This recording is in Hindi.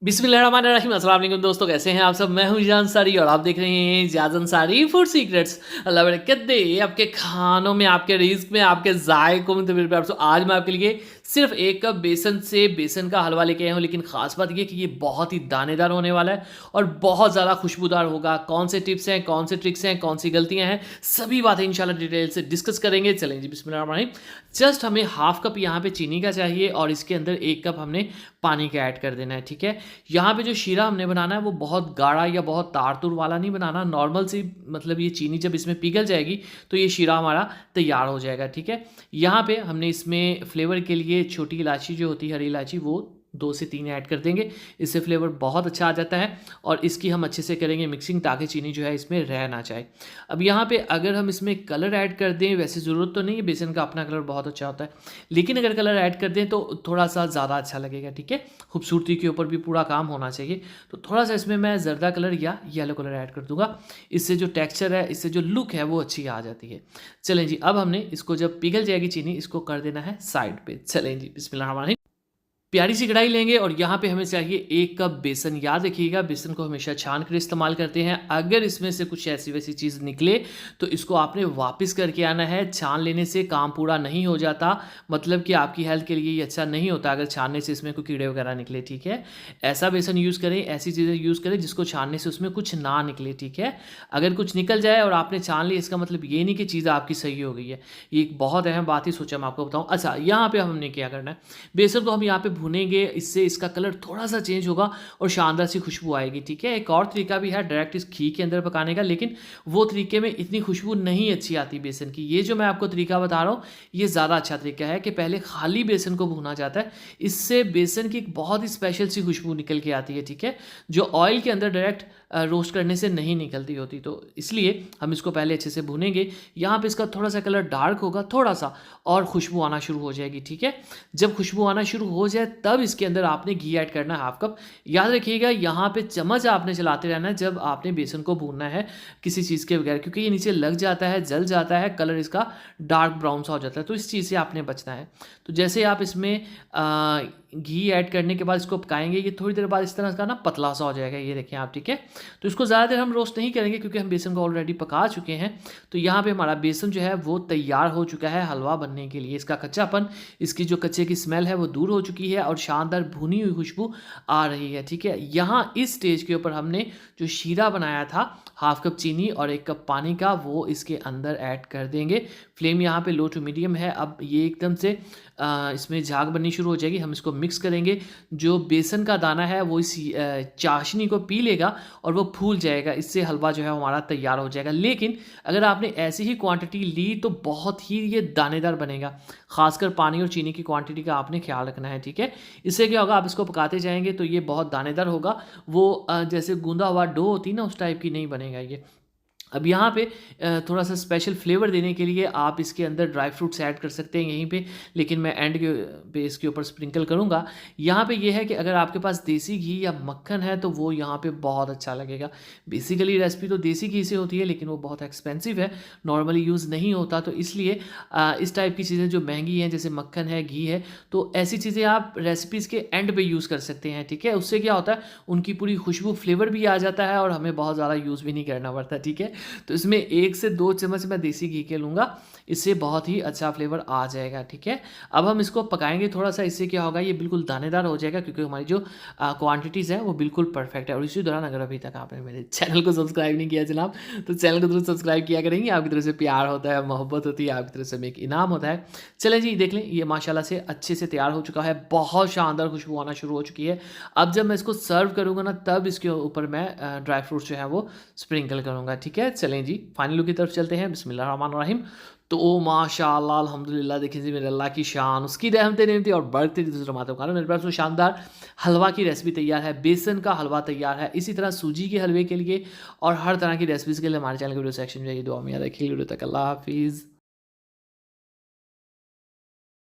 बिस्मिल्लाहिर्रहमानिर्रहीम। अस्सलाम वालेकुम दोस्तों, कैसे हैं आप सब। मैं हूं जान सारी और आप देख रहे हैं जाजन सारी फूड सीक्रेट्स। अल्लाह बरकत दे आपके खानों में, आपके रिस्क में, आपके जायकों में। तो मेरे प्यार से आज मैं आपके लिए सिर्फ 1 कप बेसन से बेसन का हलवा लेके आया हूँ। लेकिन खास बात ये कि ये बहुत ही दानेदार होने वाला है और बहुत ज़्यादा खुशबूदार होगा। कौन से टिप्स हैं, कौन से ट्रिक्स हैं, कौन सी गलतियां हैं, सभी बातें इंशाल्लाह डिटेल से डिस्कस करेंगे। चलें जी, बिस्मिल्लाहिर्रहमानिर्रहीम। जस्ट हमें हाफ कप यहाँ पे चीनी का चाहिए और इसके अंदर 1 कप हमने पानी का ऐड कर देना है। ठीक है, यहाँ पे जो शीरा हमने बनाना है वो बहुत गाढ़ा या बहुत तार तुर वाला नहीं बनाना, नॉर्मल सी, मतलब ये चीनी जब इसमें पिघल जाएगी तो ये शीरा हमारा तैयार हो जाएगा। ठीक है, यहाँ पे हमने इसमें फ्लेवर के लिए छोटी इलायची जो होती है, हरी इलायची, वो 2 से 3 ऐड कर देंगे। इससे फ्लेवर बहुत अच्छा आ जाता है और इसकी हम अच्छे से करेंगे मिक्सिंग ताकि चीनी जो है इसमें रह ना जाए। अब यहाँ पे अगर हम इसमें कलर ऐड कर दें, वैसे ज़रूरत तो नहीं है, बेसन का अपना कलर बहुत अच्छा होता है, लेकिन अगर कलर ऐड कर दें तो थोड़ा सा ज़्यादा अच्छा लगेगा। ठीक है, खूबसूरती के ऊपर भी पूरा काम होना चाहिए। तो थोड़ा सा इसमें मैं जर्दा कलर या येलो कलर ऐड कर दूंगा। इससे जो टेक्सचर है, इससे जो लुक है वो अच्छी आ जाती है। चलें जी, अब हमने इसको जब पिघल जाएगी चीनी, इसको कर देना है साइड पे। चलें जी, बिस्मिल्लाह। प्यारी सी कढ़ाई लेंगे और यहाँ पे हमें चाहिए 1 कप बेसन। याद रखिएगा, बेसन को हमेशा छान कर इस्तेमाल करते हैं। अगर इसमें से कुछ ऐसी वैसी चीज़ निकले तो इसको आपने वापस करके आना है। छान लेने से काम पूरा नहीं हो जाता, मतलब कि आपकी हेल्थ के लिए ये अच्छा नहीं होता अगर छानने से इसमें कोई कीड़े वगैरह निकले। ठीक है, ऐसा बेसन यूज़ करें, ऐसी चीज़ें यूज़ करें जिसको छानने से उसमें कुछ ना निकले। ठीक है, अगर कुछ निकल जाए और आपने छान ली, इसका मतलब ये नहीं कि चीज़ आपकी सही हो गई है। ये एक बहुत अहम बात ही, सोचा मैं आपको बताऊँ। अच्छा, यहाँ पर हमने क्या करना है, बेसन को हम यहाँ पे भुनेंगे, इससे इसका कलर थोड़ा सा चेंज होगा और शानदार सी खुशबू आएगी। ठीक है, एक और तरीका भी है डायरेक्ट इस घी के अंदर पकाने का, लेकिन वो तरीके में इतनी खुशबू नहीं अच्छी आती बेसन की। ये जो मैं आपको तरीका बता रहा हूँ ये ज़्यादा अच्छा तरीका है कि पहले खाली बेसन को भुना जाता है। इससे बेसन की एक बहुत ही स्पेशल सी खुशबू निकल के आती है। ठीक है, जो ऑयल के अंदर डायरेक्ट रोस्ट करने से नहीं निकलती होती, तो इसलिए हम इसको पहले अच्छे से भुनेंगे। यहाँ पे इसका थोड़ा सा कलर डार्क होगा, थोड़ा सा, और खुशबू आना शुरू हो जाएगी। ठीक है, जब खुशबू आना शुरू हो जाए तब इसके अंदर आपने घी ऐड करना है, हाफ कप। याद रखिएगा, यहाँ पे चम्मच आपने चलाते रहना है जब आपने बेसन को भूनना है किसी चीज़ के बगैर, क्योंकि ये नीचे लग जाता है, जल जाता है, कलर इसका डार्क ब्राउन सा हो जाता है, तो इस चीज़ से आपने बचना है। तो जैसे आप इसमें घी ऐड करने के बाद इसको पकाएंगे, ये थोड़ी देर बाद इस तरह का ना पतला सा हो जाएगा, ये देखें आप। ठीक है, तो इसको ज़्यादा देर हम रोस्ट नहीं करेंगे क्योंकि हम बेसन को ऑलरेडी पका चुके हैं। तो यहाँ पे हमारा बेसन जो है वो तैयार हो चुका है हलवा बनने के लिए। इसका कच्चापन, इसकी जो कच्चे की स्मेल है वो दूर हो चुकी है और शानदार भुनी हुई खुशबू आ रही है। ठीक है, यहाँ इस स्टेज के ऊपर हमने जो शीरा बनाया था, हाफ कप चीनी और 1 कप पानी का, वो इसके अंदर ऐड कर देंगे। फ्लेम यहाँ पे लो टू मीडियम है। अब ये एकदम से इसमें झाग बननी शुरू हो जाएगी। हम इसको मिक्स करेंगे। जो बेसन का दाना है वो इस चाशनी को पी लेगा और वो फूल जाएगा। इससे हलवा जो है हमारा तैयार हो जाएगा। लेकिन अगर आपने ऐसी ही क्वांटिटी ली तो बहुत ही ये दानेदार बनेगा। खासकर पानी और चीनी की क्वांटिटी का आपने ख्याल रखना है। ठीक है, इससे क्या होगा, आप इसको पकाते जाएंगे तो ये बहुत दानेदार होगा। वो जैसे गूंदा हुआ डो होती है ना, उस टाइप की नहीं बनेगा ये। अब यहाँ पे थोड़ा सा स्पेशल फ्लेवर देने के लिए आप इसके अंदर ड्राई फ्रूट्स ऐड कर सकते हैं यहीं पे, लेकिन मैं एंड के पे इसके ऊपर स्प्रिंकल करूँगा। यहाँ पे ये है कि अगर आपके पास देसी घी या मक्खन है तो वो यहाँ पे बहुत अच्छा लगेगा। बेसिकली रेसिपी तो देसी घी से होती है लेकिन वो बहुत एक्सपेंसिव है, नॉर्मली यूज़ नहीं होता, तो इसलिए इस टाइप की चीज़ें जो महंगी हैं जैसे मक्खन है, घी है, तो ऐसी चीज़ें आप रेसिपीज़ के एंड पे यूज़ कर सकते हैं। ठीक है, उससे क्या होता है, उनकी पूरी खुशबू फ्लेवर भी आ जाता है और हमें बहुत ज़्यादा यूज़ भी नहीं करना पड़ता। ठीक है, तो इसमें 1 से 2 चम्मच मैं देसी घी के लूँगा, इससे बहुत ही अच्छा फ्लेवर आ जाएगा। ठीक है, अब हम इसको पकाएंगे थोड़ा सा, इससे क्या होगा, ये बिल्कुल दानेदार हो जाएगा क्योंकि हमारी जो क्वांटिटीज़ है वो बिल्कुल परफेक्ट है। और इसी दौरान अगर अभी तक आपने मेरे चैनल को सब्सक्राइब नहीं किया जनाब, तो चैनल को जरूर सब्सक्राइब किया करेंगे। आपकी तरफ से प्यार होता है, मोहब्बत होती है, आपकी तरफ से हमें एक इनाम होता है। चलें जी, देख लें, ये माशाल्लाह से अच्छे से तैयार हो चुका है, बहुत शानदार खुशबू आना शुरू हो चुकी है। अब जब मैं इसको सर्व करूँगा ना, तब इसके ऊपर मैं ड्राई फ्रूट्स जो है वो स्प्रिंकल करूँगा। ठीक है, चलें जी, फाइनल लुक की तरफ चलते हैं। बिस्मिल्लाहिर्रहमानिर्रहीम। तो ओ माशाअल्लाह, अल्हम्दुलिल्लाह, देखिए जी मेरे अल्लाह की शान, उसकी रहमतें नेमतें और बढ़ते दूसरे मातों का मेरे पास तो शानदार हलवा की रेसिपी तैयार है, बेसन का हलवा तैयार है। इसी तरह सूजी के हलवे के लिए और हर तरह की रेसिपीज़ के लिए हमारे चैनल के वीडियो सेक्शन में जाइए। दुआ में याद रखिए। वीडियो तक अल्लाह हाफिज़।